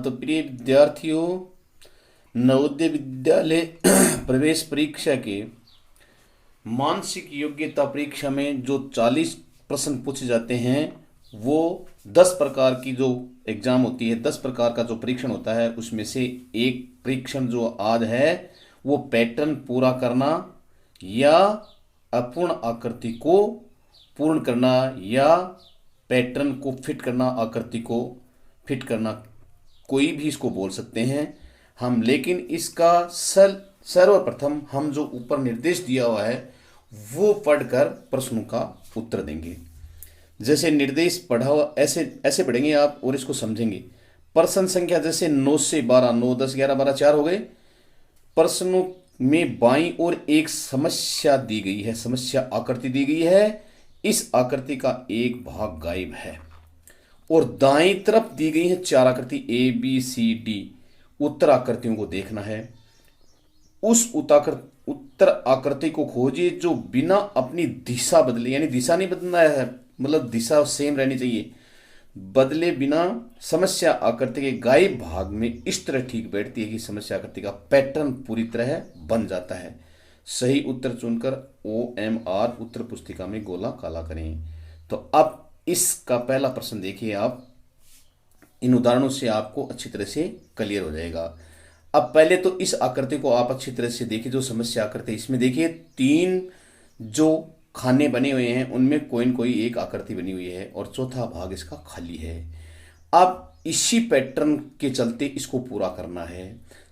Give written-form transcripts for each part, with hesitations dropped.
तो प्रिय विद्यार्थियों, नवोदय विद्यालय प्रवेश परीक्षा के मानसिक योग्यता परीक्षा में जो 40 प्रश्न पूछे जाते हैं, वो 10 प्रकार की जो एग्जाम होती है, 10 प्रकार का जो परीक्षण होता है, उसमें से एक परीक्षण जो आज है वो पैटर्न पूरा करना या अपूर्ण आकृति को पूर्ण करना या पैटर्न को फिट करना, आकृति को फिट करना, कोई भी इसको बोल सकते हैं हम। लेकिन इसका सर्वप्रथम हम जो ऊपर निर्देश दिया हुआ है वो पढ़कर प्रश्नों का उत्तर देंगे। जैसे निर्देश पढ़ा हुआ ऐसे ऐसे पढ़ेंगे आप और इसको समझेंगे। प्रश्न संख्या जैसे 9 से 12, 9, 10, 11, 12, 4 हो गए। प्रश्नों में बाईं ओर एक समस्या दी गई है, समस्या आकृति दी गई है। इस आकृति का एक भाग गायब है और दाईं तरफ दी गई है 4 आकृति ABCD। उत्तर आकृतियों को देखना है। उस उत्तर आकृति को खोजिए जो बिना अपनी दिशा बदले, यानी दिशा नहीं बदलना है, मतलब दिशा सेम रहनी चाहिए, बदले बिना समस्या आकृति के गायब भाग में इस तरह ठीक बैठती है कि समस्या आकृति का पैटर्न पूरी तरह बन जाता है। सही उत्तर चुनकर OMR उत्तर पुस्तिका में गोला काला करें। तो अब इसका पहला प्रश्न देखिए आप। इन उदाहरणों से आपको अच्छी तरह से क्लियर हो जाएगा। अब पहले तो इस आकृति को आप अच्छी तरह से देखिए, जो समस्या आकृति इसमें देखिए 3 जो खाने बने हुए हैं उनमें कोई न कोई एक आकृति बनी हुई है और चौथा भाग इसका खाली है। अब इसी पैटर्न के चलते इसको पूरा करना है।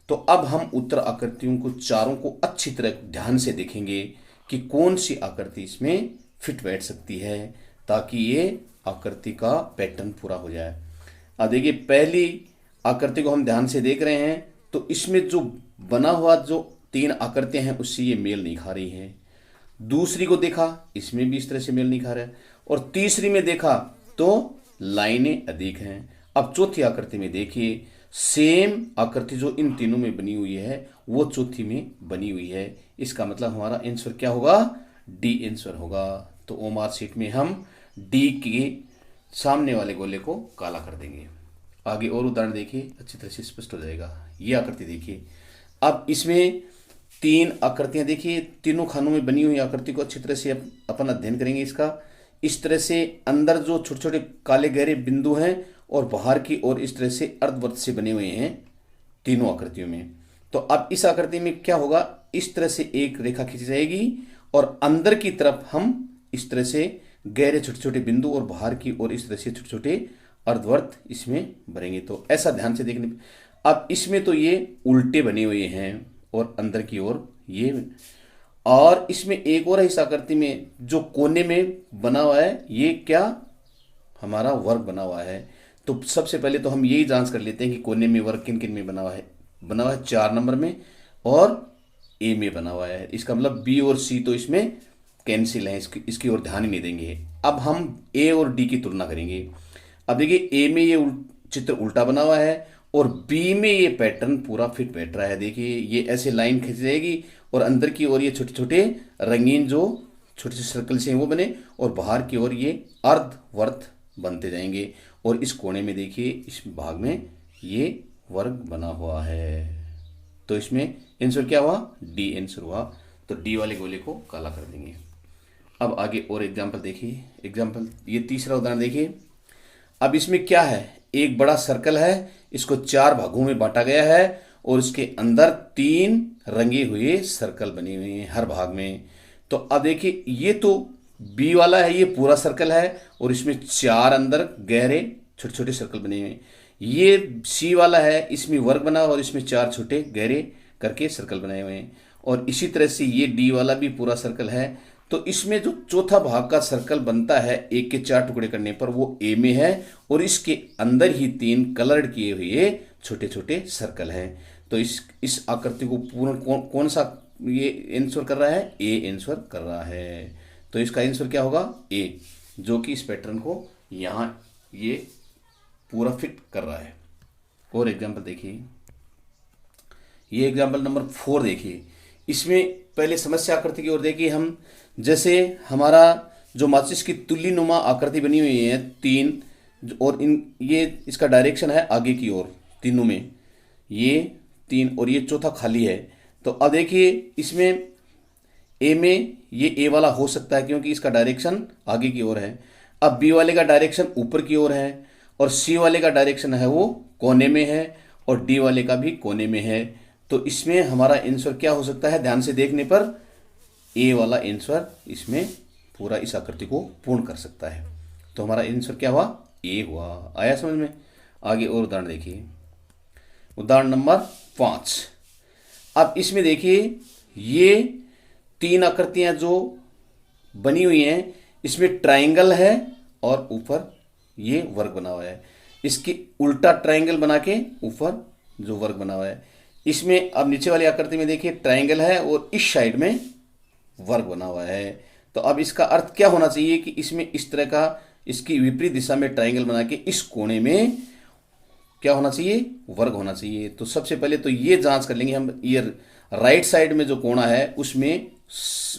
तो अब हम उत्तर आकृतियों को चारों को अच्छी तरह ध्यान से देखेंगे कि कौन सी आकृति इसमें फिट बैठ सकती है ताकि ये आकृति का पैटर्न पूरा हो जाए। अब देखिए पहली आकृति को हम ध्यान से देख रहे हैं तो इसमें जो बना हुआ जो 3 आकृतियां हैं उससे ये मेल नहीं खा रही हैं। दूसरी को देखा, इसमें भी इस तरह से मेल नहीं खा रहा है। और तीसरी में देखा तो लाइनें अधिक हैं। अब चौथी आकृति में देखिए, सेम आकृति जो इन तीनों में बनी हुई है वो चौथी में बनी हुई है। इसका मतलब हमारा आंसर क्या होगा? डी आंसर होगा। तो OMR शीट में हम डी के सामने वाले गोले को काला कर देंगे। आगे और उदाहरण देखिए, अच्छी तरह से स्पष्ट हो जाएगा। ये आकृति देखिए। अब इसमें 3 आकृतियां देखिए, तीनों खानों में बनी हुई आकृति को अच्छी तरह से अपन अध्ययन करेंगे इसका। इस तरह से अंदर जो छोटे छोटे काले गहरे बिंदु हैं और बाहर की ओर इस तरह से अर्धवृत्त से बने हुए हैं तीनों आकृतियों में। तो अब इस आकृति में क्या होगा? इस तरह से एक रेखा खींची जाएगी और अंदर की तरफ हम इस तरह से गहरे छोटे छोटे बिंदु और बाहर की ओर इस तरह से छोटे छोटे अर्धवृत्त इसमें भरेंगे। तो ऐसा ध्यान से देखने। अब इसमें तो ये उल्टे बने हुए हैं और अंदर की ओर ये, और इसमें एक और है इस आकृति में जो कोने में बना हुआ है, ये क्या हमारा वर्ग बना हुआ है। तो सबसे पहले तो हम यही जांच कर लेते हैं कि कोने में वर्ग किन किन में बना हुआ है। बना हुआ है 4 नंबर में और A में बना हुआ है। इसका मतलब B और C तो इसमें कैंसिल है, इसकी ओर ध्यान ही नहीं देंगे। अब हम A और D की तुलना करेंगे। अब देखिए A में ये चित्र उल्टा बना हुआ है और B में ये पैटर्न पूरा फिट बैठ रहा है। देखिए ये ऐसे लाइन खींच जाएगी और अंदर की ओर ये छोटे छोटे रंगीन जो छोटे से सर्कल से हैं वो बने और बाहर की ओर ये अर्धवृत्त बनते जाएंगे। और इस कोने में देखिए इस भाग में ये वर्ग बना हुआ है। तो इसमें आंसर क्या हुआ? डी आंसर हुआ। तो डी वाले गोले को काला कर देंगे। अब आगे और एग्जाम्पल देखिए। एग्जाम्पल ये तीसरा उदाहरण देखिए। अब इसमें क्या है? एक बड़ा सर्कल है, इसको 4 भागों में बांटा गया है और इसके अंदर 3 रंगे हुए सर्कल बने हुए हैं हर भाग में। तो अब देखिए ये तो बी वाला है, ये पूरा सर्कल है और इसमें 4 अंदर गहरे छोटे छोटे सर्कल बने हुए हैं। ये सी वाला है, इसमें वर्ग बना और इसमें 4 छोटे गहरे करके सर्कल बनाए हुए हैं। और इसी तरह से ये डी वाला भी पूरा सर्कल है। तो इसमें जो चौथा भाग का सर्कल बनता है 1 के 4 टुकड़े करने पर वो ए में है और इसके अंदर ही 3 कलर्ड किए हुए छोटे छोटे सर्कल हैं। तो इस आकृति को पूर्ण कौन सा ये आंसर कर रहा है? ए आंसर कर रहा है। तो इसका आंसर क्या होगा? ए, जो कि इस पैटर्न को यहाँ ये पूरा फिट कर रहा है। और एग्जाम्पल देखिए, ये एग्जाम्पल नंबर 4 देखिए। इसमें पहले समस्या आकृति की ओर देखिए हम। जैसे हमारा जो माचिस की तुल्य नुमा आकृति बनी हुई है 3 और इन ये इसका डायरेक्शन है आगे की ओर, तीनों में, ये 3 और ये चौथा खाली है। तो अब देखिए इसमें ए में ये ए वाला हो सकता है क्योंकि इसका डायरेक्शन आगे की ओर है। अब बी वाले का डायरेक्शन ऊपर की ओर है और सी वाले का डायरेक्शन है वो कोने में है और डी वाले का भी कोने में है। तो इसमें हमारा आंसर क्या हो सकता है, ध्यान से देखने पर ए वाला आंसर इसमें पूरा इस आकृति को पूर्ण कर सकता है। तो हमारा आंसर क्या हुआ, ए हुआ। आया समझ में। आगे और उदाहरण देखिए, उदाहरण नंबर 5। अब इसमें देखिए ये 3 आकृतियां जो बनी हुई हैं, इसमें ट्रायंगल है और ऊपर ये वर्ग बना हुआ है। इसकी उल्टा ट्रायंगल बना के ऊपर जो वर्ग बना हुआ है। इसमें अब नीचे वाली आकृति में देखिए ट्रायंगल है और इस साइड में वर्ग बना हुआ है। तो अब इसका अर्थ क्या होना चाहिए कि इसमें इस तरह का इसकी विपरीत दिशा में ट्रायंगल बना के इस कोने में क्या होना चाहिए, वर्ग होना चाहिए। तो सबसे पहले तो ये जांच कर लेंगे हम, ये राइट साइड में जो कोना है उसमें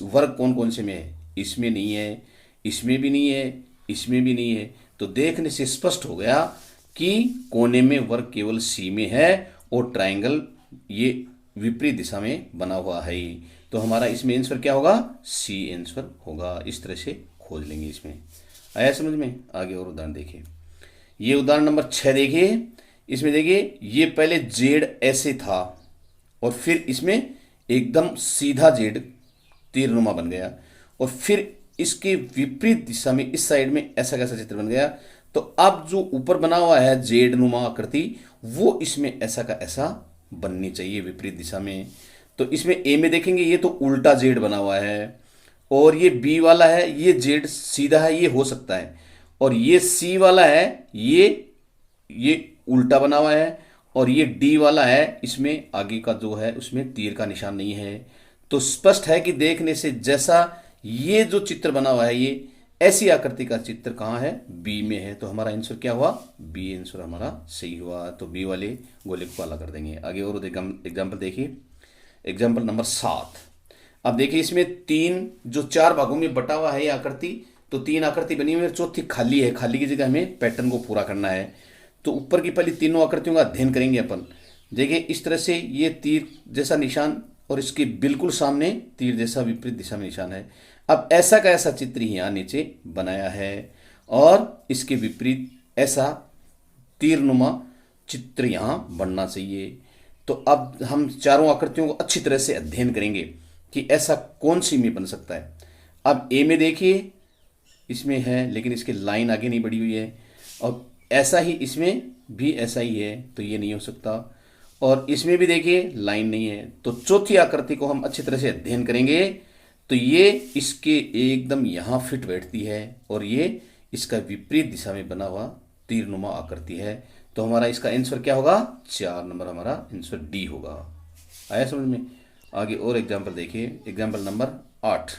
वर्ग कौन कौन से में है। इसमें नहीं है, इसमें भी नहीं है, इसमें भी नहीं है। तो देखने से स्पष्ट हो गया कि कोने में वर्ग केवल सी में है और ट्रायंगल ये विपरीत दिशा में बना हुआ है। तो हमारा इसमें आंसर क्या होगा, सी आंसर होगा। इस तरह से खोज लेंगे। इसमें आया समझ में। आगे और उदाहरण देखिए, ये उदाहरण नंबर 6 देखिए। इसमें देखिए ये पहले जेड ऐसे था और फिर इसमें एकदम सीधा जेड तीरनुमा बन गया और फिर इसके विपरीत दिशा में इस साइड में ऐसा कैसा चित्र बन गया। तो अब जो ऊपर बना हुआ है जेड नुमा आकृति वो इसमें ऐसा का ऐसा बननी चाहिए विपरीत दिशा में। तो इसमें ए में देखेंगे ये तो उल्टा जेड बना हुआ है और ये बी वाला है ये जेड सीधा है, ये हो सकता है। और ये सी वाला है ये उल्टा बना हुआ है और ये डी वाला है इसमें आगे का जो है उसमें तीर का निशान नहीं है। तो स्पष्ट है कि देखने से जैसा ये जो चित्र बना हुआ है ये ऐसी आकृति का चित्र कहाँ है, बी में है। तो हमारा आंसर क्या हुआ, बी आंसर हमारा सही हुआ। तो बी वाले गोले को काला कर देंगे। आगे और एग्जाम्पल देखिए, एग्जाम्पल नंबर 7। अब देखिए इसमें 3 जो 4 भागों में बटा हुआ है ये आकृति, तो 3 आकृति बनी हुई है, चौथी खाली है। खाली की जगह हमें पैटर्न को पूरा करना है। तो ऊपर की पहली तीनों आकृतियों का अध्ययन करेंगे अपन। देखिए इस तरह से ये तीर जैसा निशान और इसके बिल्कुल सामने तीर जैसा विपरीत दिशा में निशान है। अब ऐसा का ऐसा चित्र यहाँ नीचे बनाया है और इसके विपरीत ऐसा तीरनुमा चित्र यहाँ बनना चाहिए। तो अब हम चारों आकृतियों को अच्छी तरह से अध्ययन करेंगे कि ऐसा कौन सी में बन सकता है। अब ए में देखिए इसमें है लेकिन इसकी लाइन आगे नहीं बढ़ी हुई है और ऐसा ही इसमें भी ऐसा ही है, तो ये नहीं हो सकता। और इसमें भी देखिए लाइन नहीं है। तो चौथी आकृति को हम अच्छी तरह से अध्ययन करेंगे तो ये इसके एकदम यहाँ फिट बैठती है और ये इसका विपरीत दिशा में बना हुआ तीरनुमा आकृति है। तो हमारा इसका आंसर क्या होगा, 4 नंबर हमारा आंसर डी होगा। आया समझ में। आगे और एग्जाम्पल देखिए, एग्जाम्पल नंबर 8।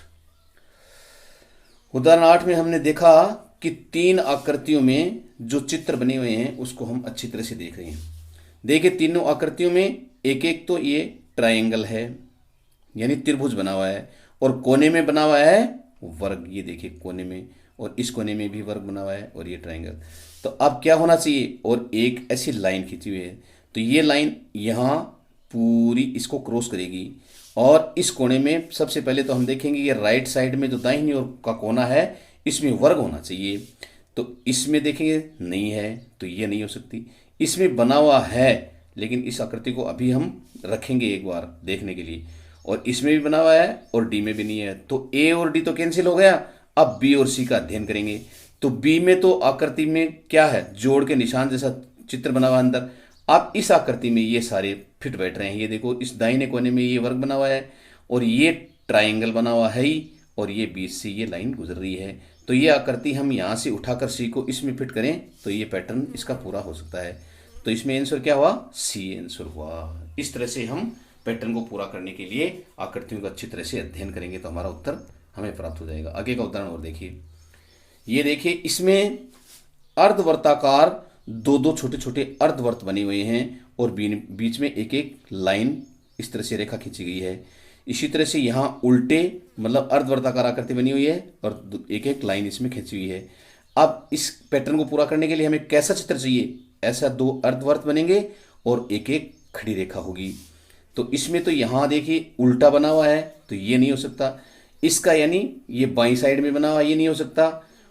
उदाहरण 8 में हमने देखा कि 3 आकृतियों में जो चित्र बने हुए हैं उसको हम अच्छी तरह से देख रहे हैं। देखिए तीनों आकृतियों में एक एक तो ये ट्रायंगल है यानी त्रिभुज बना हुआ है और कोने में बना हुआ है वर्ग। ये देखिए कोने में और इस कोने में भी वर्ग बना हुआ है और ये ट्रायंगल। तो अब क्या होना चाहिए, और एक ऐसी लाइन खींची हुई है तो ये लाइन यहाँ पूरी इसको क्रॉस करेगी और इस कोने में सबसे पहले तो हम देखेंगे ये राइट साइड में जो दाहिनी ओर का कोना है इसमें वर्ग होना चाहिए। तो इसमें देखेंगे नहीं है तो ये नहीं हो सकती। इसमें बना हुआ है लेकिन इस आकृति को अभी हम रखेंगे एक बार देखने के लिए। और इसमें भी बना हुआ है और डी में भी नहीं है। तो ए और डी तो कैंसिल हो गया। अब बी और सी का अध्ययन करेंगे। तो बी में तो आकृति में क्या है, जोड़ के निशान जैसा चित्र बना हुआ है अंदर। अब इस आकृति में ये सारे फिट बैठ रहे हैं। ये देखो इस दाहिने कोने में ये वर्ग बना हुआ है और ये ट्राइंगल बना हुआ है ही और ये बीच से ये लाइन गुजर रही है। तो ये आकृति हम यहाँ से उठाकर सी को इसमें फिट करें तो ये पैटर्न इसका पूरा हो सकता है। तो इसमें आंसर क्या हुआ, सी आंसर हुआ। इस तरह से हम पैटर्न को पूरा करने के लिए आकृतियों का अच्छी तरह से अध्ययन करेंगे तो हमारा उत्तर हमें प्राप्त हो जाएगा। आगे का उदाहरण और देखिए। ये देखिए इसमें अर्धवर्ताकार दो दो छोटे छोटे अर्धवर्त बने हुए हैं और बीच में एक एक लाइन इस तरह से रेखा खींची गई है। इसी तरह से यहाँ उल्टे मतलब अर्धवर्ताकार आकृति बनी हुई है और एक एक लाइन इसमें खींची हुई है। अब इस पैटर्न को पूरा करने के लिए हमें कैसा चित्र चाहिए, ऐसा 2 अर्धवर्त बनेंगे और एक एक खड़ी रेखा होगी। तो इसमें तो यहाँ देखिए उल्टा बना हुआ है, तो ये नहीं हो सकता। इसका यानी ये बाईं साइड में बना हुआ है, ये नहीं हो सकता।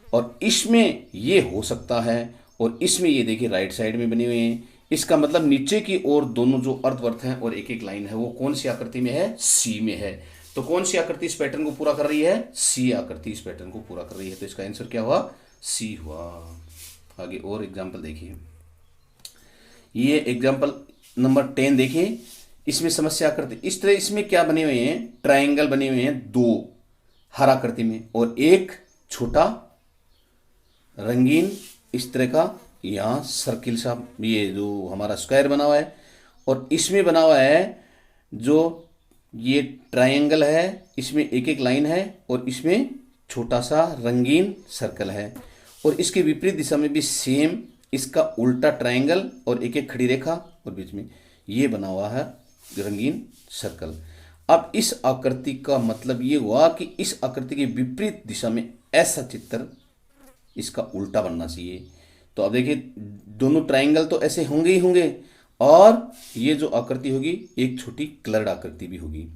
और इसमें ये हो सकता है, और इसमें ये देखिए राइट साइड में बने हुए हैं। इसका मतलब नीचे की ओर दोनों जो अर्धवर्त हैं और एक एक लाइन है, वो कौन सी आकृति में है? सी में है। तो कौन सी आकृति इस पैटर्न को पूरा कर रही है? सी आकृति इस पैटर्न को पूरा कर रही है। तो इसका आंसर क्या हुआ? सी हुआ। आगे और एग्जाम्पल देखिए, ये एग्जाम्पल नंबर 10 देखिए। इसमें समस्या आकृति इस तरह, इसमें क्या बने हुए हैं? ट्राइंगल बने हुए हैं दो हर आकृति में, और एक छोटा रंगीन इस तरह का यहाँ सर्किल सा, ये जो हमारा स्क्वायर बना हुआ है। और इसमें बना हुआ है जो ये ट्रायंगल है, इसमें एक एक लाइन है और इसमें छोटा सा रंगीन सर्कल है। और इसके विपरीत दिशा में भी सेम, इसका उल्टा ट्रायंगल और एक एक खड़ी रेखा और बीच में ये बना हुआ है रंगीन सर्कल। अब इस आकृति का मतलब ये हुआ कि इस आकृति के विपरीत दिशा में ऐसा चित्र इसका उल्टा बनना चाहिए। तो अब देखिए दोनों ट्रायंगल तो ऐसे होंगे ही होंगे, और ये जो आकृति होगी एक छोटी क्लर्ड आकृति भी होगी।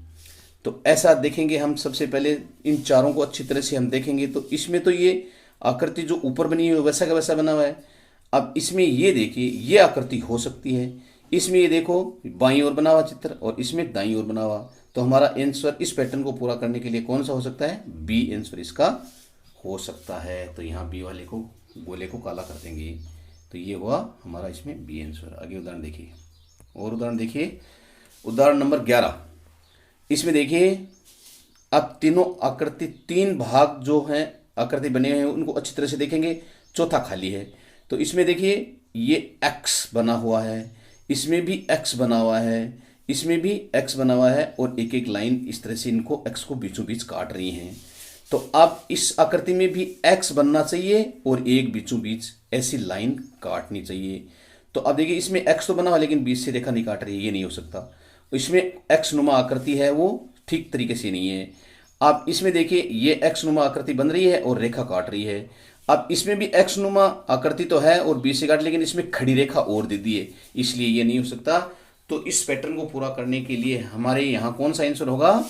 तो ऐसा देखेंगे हम। सबसे पहले इन चारों को अच्छी तरह से हम देखेंगे। तो इसमें तो ये आकृति जो ऊपर बनी हुई है वैसा का वैसा बना हुआ है। अब इसमें ये देखिए ये आकृति हो सकती है। इसमें ये देखो बाईं ओर बना हुआ चित्र और इसमें दाईं ओर बना हुआ। तो हमारा आंसर इस पैटर्न को पूरा करने के लिए कौन सा हो सकता है? बी आंसर इसका हो सकता है। तो यहाँ बी वाले को गोले को काला कर देंगे। तो ये हुआ हमारा इसमें बी आंसर। आगे उदाहरण देखिए, और उदाहरण देखिए, उदाहरण नंबर 11। इसमें देखिए अब तीनों आकृति, तीन भाग जो हैं आकृति बने हुए हैं उनको अच्छी तरह से देखेंगे। चौथा खाली है। तो इसमें देखिए ये एक्स बना हुआ है, इसमें भी एक्स बना हुआ है, इसमें भी एक्स बना हुआ है, और एक एक लाइन इस तरह से इनको एक्स को बीचों बीच काट रही हैं। तो अब इस आकृति में भी एक्स बनना चाहिए और एक बीचों बीच ऐसी लाइन काटनी चाहिए। तो अब देखिए इसमें एक्स तो बना हुआ लेकिन बीच से रेखा नहीं काट रही है, ये नहीं हो सकता। इसमें एक्स नुमा आकृति है वो ठीक तरीके से नहीं है। अब इसमें देखिए ये एक्स नुमा आकृति बन रही है और रेखा काट रही है। अब इसमें भी एक्स नुमा आकृति तो है और बीच से काट, लेकिन इसमें खड़ी रेखा और दे दी है, इसलिए ये नहीं हो सकता। तो इस पैटर्न को पूरा करने के लिए हमारे यहाँ कौन सा आंसर होगा?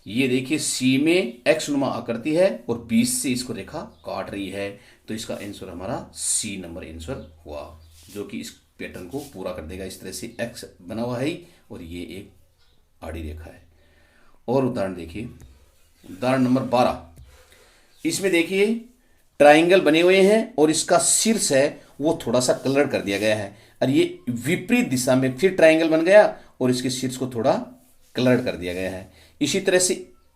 ये देखिए सी में एक्स नुमा आकृति है और बीच से इसको रेखा काट रही है। तो इसका आंसर हमारा सी नंबर आंसर हुआ, जो कि इस पैटर्न को पूरा कर देगा। इस तरह से एक्स बना हुआ है और ये एक आड़ी रेखा है। और उदाहरण देखिए, उदाहरण नंबर 12। इसमें देखिए ट्राइंगल बने हुए हैं और इसका शीर्ष है वो थोड़ा सा कलर कर दिया गया है, और ये विपरीत दिशा में फिर ट्राइंगल बन गया और इसके शीर्ष को थोड़ा कलर कर दिया गया है। इसी तरह से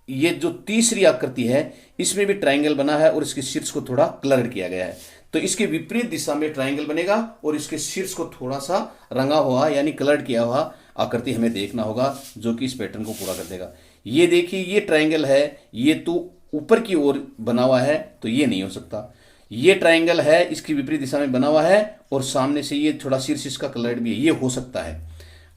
ये जो तीसरी आकृति है इसमें भी ट्राइंगल बना है और इसके शीर्ष को थोड़ा कलर किया गया है। तो इसके विपरीत दिशा में ट्राइंगल बनेगा और इसके शीर्ष को थोड़ा सा रंगा हुआ यानी कलर किया हुआ आकृति हमें देखना होगा, जो कि इस पैटर्न को पूरा कर देगा। ये देखिए ये ट्राइंगल है, ये तो ऊपर की ओर बना हुआ है, तो ये नहीं हो सकता। ये ट्राइंगल है, इसकी विपरीत दिशा में बना हुआ है और सामने से ये थोड़ा शीर्ष इसका कलर भी है, ये हो सकता है।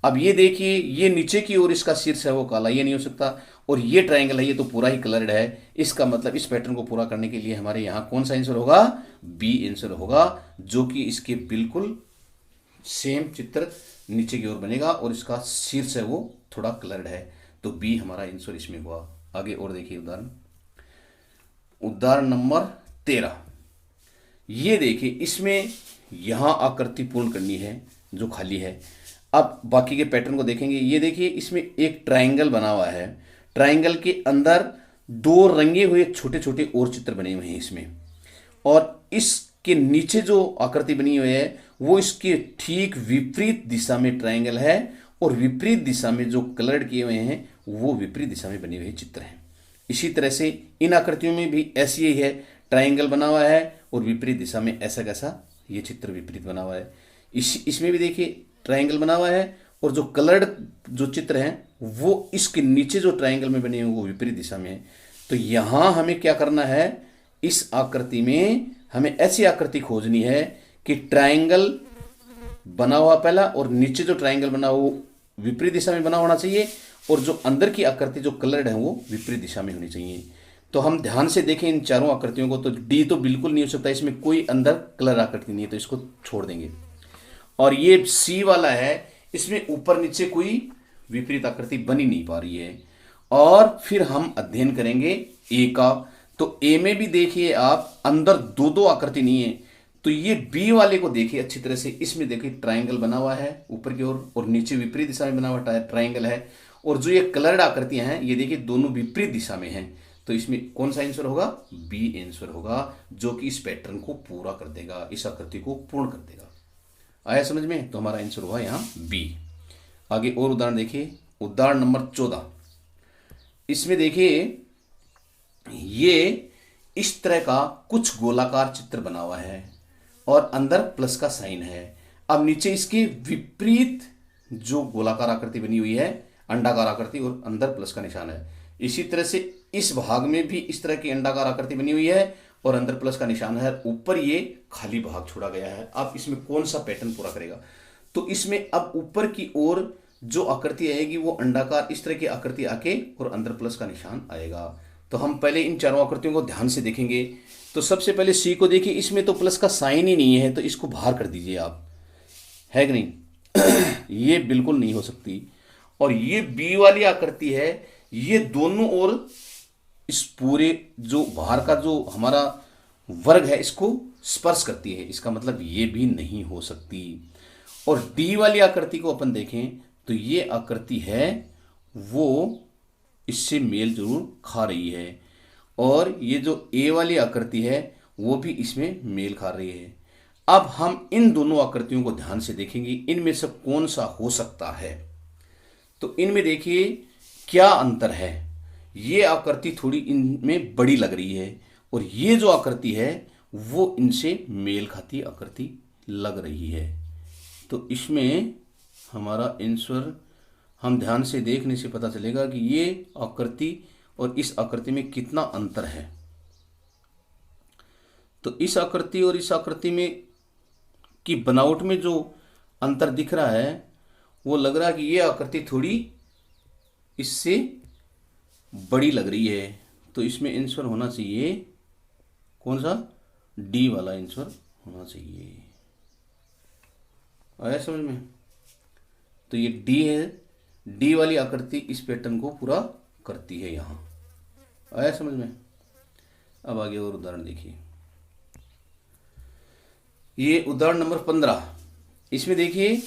अब ये देखिए ये नीचे की ओर इसका शीर्ष है वो काला, ये नहीं हो सकता। और ये ट्राइंगल है, ये तो पूरा ही कलर्ड है। इसका मतलब इस पैटर्न को पूरा करने के लिए हमारे यहाँ कौन सा आंसर होगा? बी आंसर होगा, जो कि इसके बिल्कुल सेम चित्र नीचे की ओर बनेगा और इसका शीर्ष है वो थोड़ा कलर्ड है। तो बी हमारा आंसर इसमें हुआ। आगे और देखिए उदाहरण, उदाहरण नंबर 13। ये देखिए इसमें यहां आकृति पूर्ण करनी है जो खाली है। अब बाकी के पैटर्न को देखेंगे। ये देखिए इसमें एक ट्राइंगल बना हुआ है, ट्राइंगल के अंदर दो रंगे हुए छोटे छोटे और चित्र बने हुए हैं इसमें, और इसके नीचे जो आकृति बनी हुई है वो इसके ठीक विपरीत दिशा में ट्राइंगल है और विपरीत दिशा में जो कलर्ड किए हुए हैं वो विपरीत दिशा में बने हुए चित्र हैं। इसी तरह से इन आकृतियों में भी ऐसी ही है, ट्राइंगल बना हुआ है और विपरीत दिशा में ऐसा कैसा ये चित्र विपरीत बना हुआ है। इसमें भी देखिए ट्राइंगल बना हुआ है और जो कलर्ड जो चित्र हैं वो इसके नीचे जो ट्राइंगल में बने हुए वो विपरीत दिशा में है। तो यहां हमें क्या करना है, इस आकृति में हमें ऐसी आकृति खोजनी है कि ट्राइंगल बना हुआ पहला और नीचे जो ट्राइंगल बना हुआ वो विपरीत दिशा में बना होना चाहिए, और जो अंदर की आकृति जो कलर्ड है वो विपरीत दिशा में होनी चाहिए। तो हम ध्यान से देखें इन चारों आकृतियों को, तो डी तो बिल्कुल नहीं हो सकता, इसमें कोई अंदर कलर आकृति नहीं है, तो इसको छोड़ देंगे। और ये सी वाला है, इसमें ऊपर नीचे कोई विपरीत आकृति बनी नहीं पा रही है। और फिर हम अध्ययन करेंगे ए का। तो ए में भी देखिए आप, अंदर दो दो आकृति नहीं है। तो ये बी वाले को देखिए अच्छी तरह से, इसमें देखिए ट्रायंगल बना हुआ है ऊपर की ओर और नीचे विपरीत दिशा में बना हुआ ट्रायंगल है। और जो ये कलर्ड आकृतियां हैं ये देखिए दोनों विपरीत दिशा में हैं। तो इसमें कौन सा आंसर होगा? बी आंसर होगा, जो कि इस पैटर्न को पूरा कर देगा, इस आकृति को पूर्ण कर देगा। आया समझ में? तो हमारा आंसर हुआ यहाँ बी। आगे और उदाहरण देखिए, उदाहरण नंबर 14। इसमें देखिए ये इस तरह का कुछ गोलाकार चित्र बना हुआ है और अंदर प्लस का साइन है। अब नीचे इसके विपरीत जो गोलाकार आकृति बनी हुई है, अंडाकार आकृति, और अंदर प्लस का निशान है। इसी तरह से इस भाग में भी इस तरह की अंडाकार आकृति बनी हुई है और अंदर प्लस का निशान है, ऊपर ये खाली भाग छोड़ा गया है। अब इसमें कौन सा पैटर्न पूरा करेगा? तो इसमें अब ऊपर की ओर जो आकृति आएगी वो अंडाकार इस तरह की आकृति आके और अंदर प्लस का निशान आएगा। तो हम पहले इन चारों आकृतियों को ध्यान से देखेंगे। तो सबसे पहले सी को देखिए, इसमें तो प्लस का साइन ही नहीं है, तो इसको बाहर कर दीजिए आप, है कि नहीं? ये बिल्कुल नहीं हो सकती। और ये बी वाली आकृति है, ये दोनों ओर इस पूरे जो बाहर का जो हमारा वर्ग है इसको स्पर्श करती है, इसका मतलब ये भी नहीं हो सकती। और डी वाली आकृति को अपन देखें तो ये आकृति है वो इससे मेल जरूर खा रही है, और ये जो ए वाली आकृति है वो भी इसमें मेल खा रही है। अब हम इन दोनों आकृतियों को ध्यान से देखेंगे, इनमें से कौन सा हो सकता है। तो इनमें देखिए क्या अंतर है। ये आकृति थोड़ी इनमें बड़ी लग रही है और ये जो आकृति है वो इनसे मेल खाती आकृति लग रही है। तो इसमें हमारा आंसर हम ध्यान से देखने से पता चलेगा कि ये आकृति और इस आकृति में कितना अंतर है। तो इस आकृति और इस आकृति में की बनावट में जो अंतर दिख रहा है वो लग रहा है कि ये आकृति थोड़ी इससे बड़ी लग रही है। तो इसमें आंसर होना चाहिए कौन सा? डी वाला आंसर होना चाहिए। आया समझ में? तो ये डी है, डी वाली आकृति इस पैटर्न को पूरा करती है यहां। आया समझ में? अब आगे और उदाहरण देखिए। ये उदाहरण नंबर 15। इसमें देखिए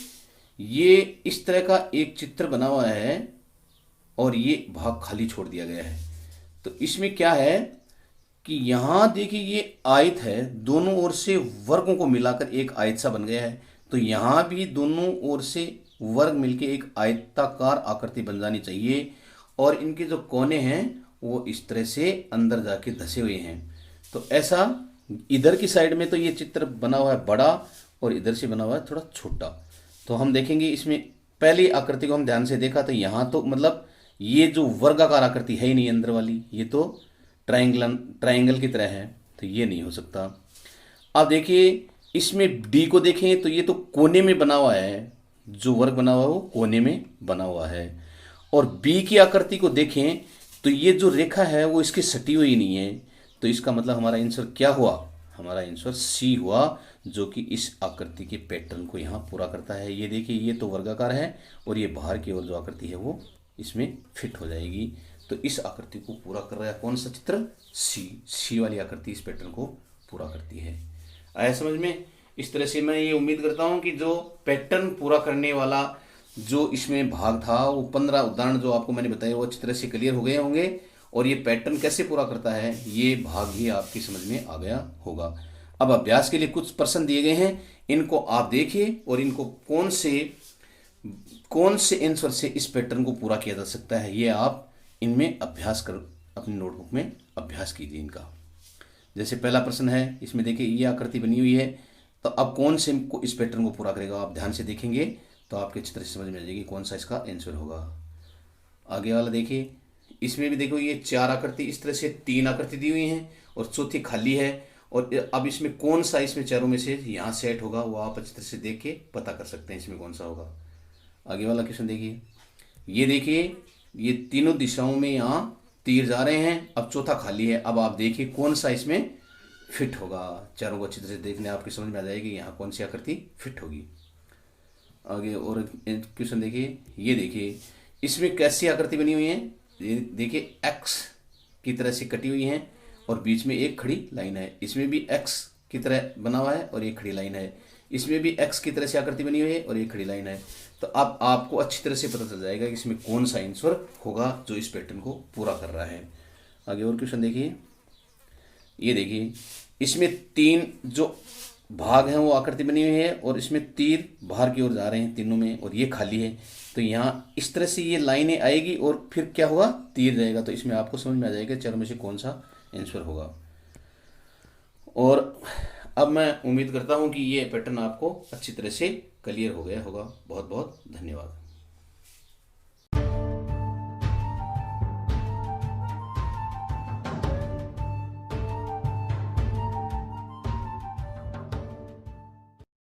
ये इस तरह का एक चित्र बना हुआ है और ये भाग खाली छोड़ दिया गया है। तो इसमें क्या है कि यहां देखिए ये आयत है, दोनों ओर से वर्गों को मिलाकर एक आयत सा बन गया है। तो यहां भी दोनों ओर से वर्ग मिलके एक आयताकार आकृति बन जानी चाहिए, और इनके जो कोने हैं वो इस तरह से अंदर जाके धसे हुए हैं। तो ऐसा इधर की साइड में तो ये चित्र बना हुआ है बड़ा और इधर से बना हुआ है थोड़ा छोटा। तो हम देखेंगे इसमें पहली आकृति को हम ध्यान से देखा तो यहाँ तो मतलब ये जो वर्गाकार आकृति है ही नहीं अंदर वाली, ये तो ट्रायंगल की तरह है, तो ये नहीं हो सकता। अब देखिए इसमें डी को देखें तो ये तो कोने में बना हुआ है, जो वर्ग बना हुआ है वो कोने में बना हुआ है। और बी की आकृति को देखें तो ये जो रेखा है वो इसकी सटी हुई नहीं है। तो इसका मतलब हमारा आंसर क्या हुआ? हमारा आंसर सी हुआ, जो कि इस आकृति के पैटर्न को यहाँ पूरा करता है। ये देखिए ये तो वर्गाकार है और ये बाहर की ओर जो आकृति है वो इसमें फिट हो जाएगी। तो इस आकृति को पूरा कर रहा है कौन सा चित्र? सी वाली आकृति इस पैटर्न को पूरा करती है। आया समझ में? इस तरह से मैं ये उम्मीद करता हूँ कि जो पैटर्न पूरा करने वाला जो इसमें भाग था वो 15 उदाहरण जो आपको मैंने बताया वो अच्छी तरह से क्लियर हो गए होंगे, और ये पैटर्न कैसे पूरा करता है ये भाग भी आपकी समझ में आ गया होगा। अब अभ्यास के लिए कुछ प्रश्न दिए गए हैं, इनको आप देखिए और इनको कौन से आंसर से इस पैटर्न को पूरा किया जा सकता है ये आप इनमें अभ्यास कर अपनी नोटबुक में अभ्यास कीजिए इनका। जैसे पहला प्रश्न है, इसमें देखिए ये आकृति बनी हुई है, तो अब कौन से को इस पैटर्न को पूरा करेगा? आप ध्यान से देखेंगे तो आपके चित्र से समझ में आ जाएगी कौन सा इसका आंसर होगा। आगे वाला देखिए, इसमें भी देखो ये 4 आकृति इस तरह से 3 आकृति दी हुई हैं और चौथी खाली है, और अब इसमें कौन सा इसमें चारों में से यहाँ सेट होगा वो आप अच्छी तरह से देख के पता कर सकते हैं इसमें कौन सा होगा। आगे वाला क्वेश्चन देखिए, ये देखिए ये तीनों दिशाओं में यहाँ तीर जा रहे हैं, अब चौथा खाली है। अब आप देखिए कौन सा इसमें फिट होगा। चारों को अच्छी तरह से देखने आपकी समझ में आ जाएगी यहाँ कौन सी आकृति फिट होगी। आगे और क्वेश्चन देखिए, ये देखिए इसमें कैसी आकृति बनी हुई है, ये देखिए एक्स की तरह से कटी हुई है और बीच में एक खड़ी लाइन है। इसमें भी एक्स की तरह बना हुआ है और एक खड़ी लाइन है। इसमें भी एक्स की तरह से आकृति बनी हुई है और एक खड़ी लाइन है। तो अब आपको अच्छी तरह से पता चल जाएगा कि इसमें कौन सा आंसर होगा जो इस पैटर्न को पूरा कर रहा है। आगे और क्वेश्चन देखिए, ये देखिए इसमें तीन जो भाग हैं वो आकृति बनी हुई है और इसमें तीर बाहर की ओर जा रहे हैं तीनों में और ये खाली है। तो यहाँ इस तरह से ये लाइनें आएगी और फिर क्या होगा, तीर रहेगा। तो इसमें आपको समझ में आ जाएगा चारों में से कौन सा आंसर होगा। और अब मैं उम्मीद करता हूँ कि ये पैटर्न आपको अच्छी तरह से क्लियर हो गया होगा। बहुत बहुत धन्यवाद।